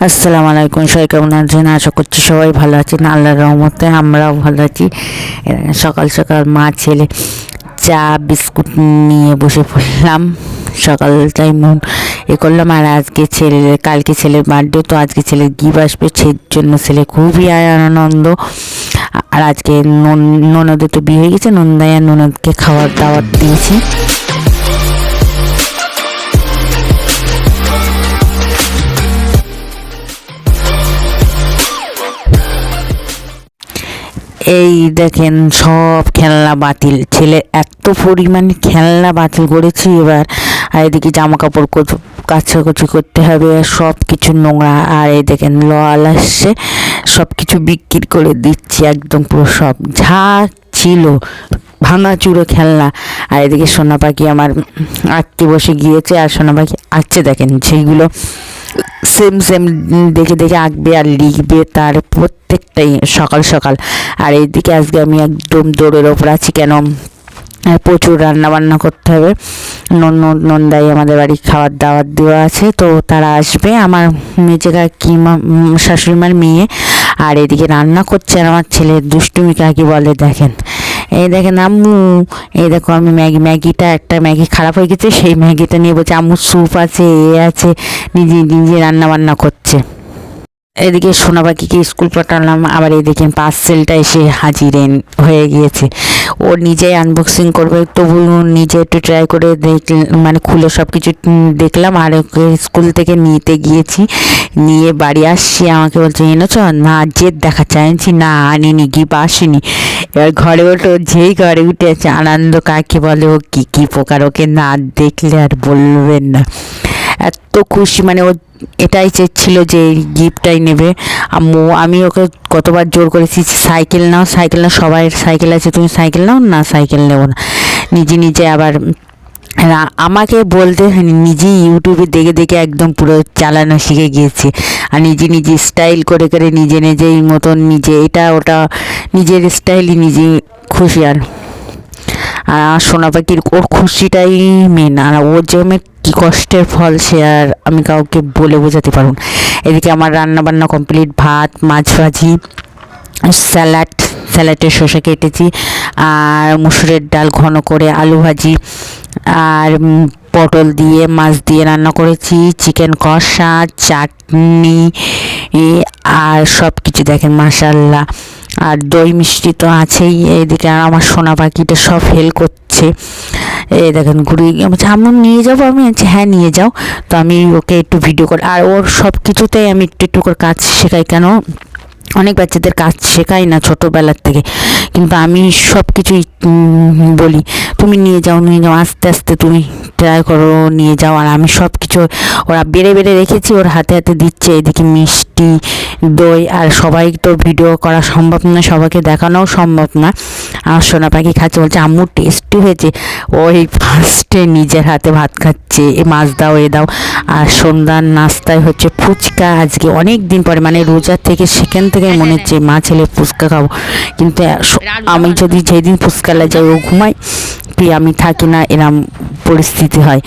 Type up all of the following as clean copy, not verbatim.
আসসালামু আলাইকুম, সবাই কেমন আছেন? আশা করছি সবাই ভালো আছেন, আল্লাহর রহমতে আমরাও ভালো আছি। সকাল সকাল মা ছেলে চা বিস্কুট নিয়ে বসে পড়লাম। সকালটাই মন করলাম। আর কালকে ছেলের বার্থডে, তো আজকে ছেলের গিফট আসবে, সেই জন্য ছেলে খুবই আনন্দ। আর আজকে ননদের তো বিয়ে হয়ে গেছে, নন্দাই আর ননদকে খাওয়ার দাওয়াত দিয়েছি। এই দেখেন সব খেলনা বাতিল, ছেলে এত পরিমাণে খেলনা বাতিল করেছি এবার। আর এদিকে জামা কাপড় কাচাকুচি করতে হবে, সব কিছু নোংরা। আর এই দেখেন লল আসছে, সব কিছু বিক্রি করে দিচ্ছি, একদম পুরো সব যা ছিল ভাঙাচুরো খেলনা। আর এদিকে সোনা পাখি আমার আঁকতে বসে গিয়েছে, আর সোনা পাখি আঁকছে দেখেন, সেইগুলো সেম দেখে দেখে আঁকবে আর লিখবে তার প্রত্যেকটাই সকাল সকাল। আর এইদিকে আজকে আমি একদম দৌড়ের ওপর আছি, কেন প্রচুর রান্না বান্না করতে হবে। নন্দাই আমাদের বাড়ি খাওয়ার দাওয়াত দেওয়া আছে, তো তারা আসবে, আমার মেজে কাকিমা শাশুড়িমার মেয়ে। আর এদিকে রান্না করছে, আর আমার ছেলে দুষ্টুমি কাকি বলে দেখেন, এই দেখেন আম্মু, এই দেখো আমি ম্যাগিটা একটা ম্যাগি খারাপ হয়ে গেছে, সেই ম্যাগিটা নিয়ে বলছে আম্মু স্যুপ আছে, আছে, নিজে নিজে রান্না বান্না করছে। এদিকে সোনা পাখিকে স্কুল পাঠালাম, আবার এদিকে পার্সেলটা এসে হাজির হয়ে গিয়েছে। ও নিজেই আনবক্সিং করবে, তবু নিজে একটু ট্রাই করে মানে খুলে সব কিছু দেখলাম। আর ওকে স্কুল থেকে নিতে গিয়েছি, নিয়ে বাড়ি আসছি, আমাকে বলছে এনেছ না, জেদ দেখাচ্ছে। আনছি না, আনিনি, গিফট আসেনি। এবার ঘরে ওঠো, যেই ঘরে উঠেছে আনন্দ কাকে বলে, ও কী প্রকার, ওকে না দেখলে আর বলবেন না, এত খুশি। মানে ও এটাই চেয়েছিল যে গিফটটাই নেবে। আমি ওকে কতবার জোর করেছি, সাইকেল নাও, সবাই সাইকেল আছে, তুমি সাইকেল নাও না, সাইকেল নেবো না। নিজে আবার আমাকে বলতে নিজেই ইউটিউবে দেখে দেখে একদম পুরো চালানো শিখে গিয়েছে। আর নিজে স্টাইল করে নিজেই মতন নিজে এটা ওটা নিজের স্টাইলই নিজে খুশি। আর সোনা পাখির ওর খুশিটাই মেন, আর ওর যে কী কষ্টের ফল সে আর আমি কাউকে বলে বোঝাতে পারব না। এদিকে আমার রান্না বান্না কমপ্লিট, ভাত, মাছ ভাজি, স্যালাডে শসা কেটেছি, আর মুসুরের ডাল ঘন করে, আলু ভাজি, আর পটল দিয়ে মাছ দিয়ে রান্না করেছি, চিকেন কষা, চাটনি, আর সব কিছু দেখেন মাশাআল্লাহ। আর দই মিষ্টি তো আছেই। এদিকে আমার সোনা পাখিটা সব হেল্প করছে। এই দেখেন ঘুরিয়ে বলছে আম্মু নিয়ে যাবো, আমি বলছি হ্যাঁ নিয়ে যাও। তো আমি ওকে একটু ভিডিও করি, আর ওর সব কিছুতেই আমি একটু করে কাজ শেখাই, কেন অনেক বাচ্চাদের কাজ শেখাই না ছোটোবেলার থেকে, কিন্তু আমি সব কিছুই বলি তুমি নিয়ে যাও আস্তে আস্তে তুমি ট্রাই করো, নিয়ে যাও। আর আমি সব কিছু ওরা বেড়ে রেখেছি, ওর হাতে দিচ্ছে। এদিকে মিষ্টি, দই, আর সবাই তো ভিডিও করা সম্ভব না, সবাইকে দেখানোও সম্ভব না। আর সোনা পাখি খাচ্ছে, বলছে আম্মু টেস্টি হয়েছে। ওই ফার্স্টে নিজের হাতে ভাত খাচ্ছে, মাছ দাও, দাও। আর সন্ধ্যার নাস্তায় হচ্ছে ফুচকা, আজকে অনেক দিন পরে, মানে রোজার থেকে সেখান থেকে মনে হচ্ছে মা ছেলে ফুচকা খাবো, কিন্তু আমি যদি যেদিন ফুচকালা যাই ও ঘুমাই, আমি থাকি না, এরম পরিস্থিতি হয়।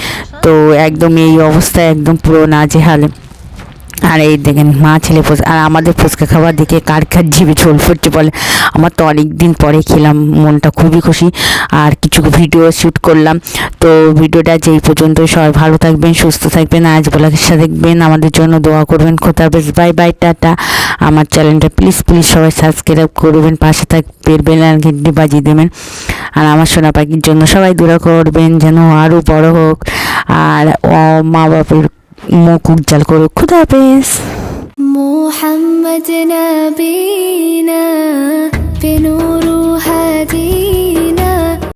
তো একদম এই অবস্থায় একদম পুরো নাজেহাল। আর এই দেখেন মা ছেলে আর আমাদের ফুচকা খাবার দেখে কার জিভে ঝোল ফুটছে বলে। আমার তো অনেক দিন পরে খেলাম, মনটা খুবই খুশি। আর কিছু ভিডিও শ্যুট করলাম। তো ভিডিওটা যেই পর্যন্ত, সবাই ভালো থাকবেন, সুস্থ থাকবেন, আজ ব্লগের সাথে দেখবেন, আমাদের জন্য দোয়া করবেন। খোদা হাফেজ, বাই বাই, টাটা। আমার চ্যানেলটা প্লিজ সবাই সাবস্ক্রাইব করবেন, পাশে থাকবেন, বেল ঘন্টি বাজিয়ে দেবেন। আর আমার সোনা পাখির জন্য সবাই দোয়া করবেন যেন আরও বড় হোক, আর মা বাপের মুখ উজ্জ্বল করুক। খুদা হাফেজ। محمد